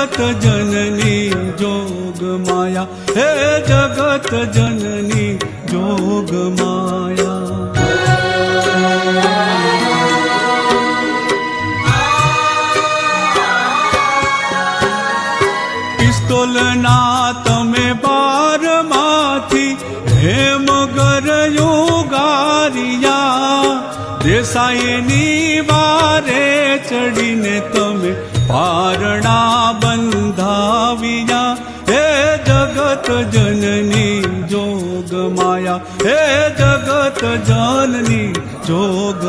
जगत जननी जोग माया, हे जगत जननी जोग माया। पिस्तोल ना तमे बार माथी हेम गरयो गारिया, देसाईनी वारे चढ़ीने तमे पारणा बंधाविया, हे जगत जननी जोग माया, हे जगत जननी जोग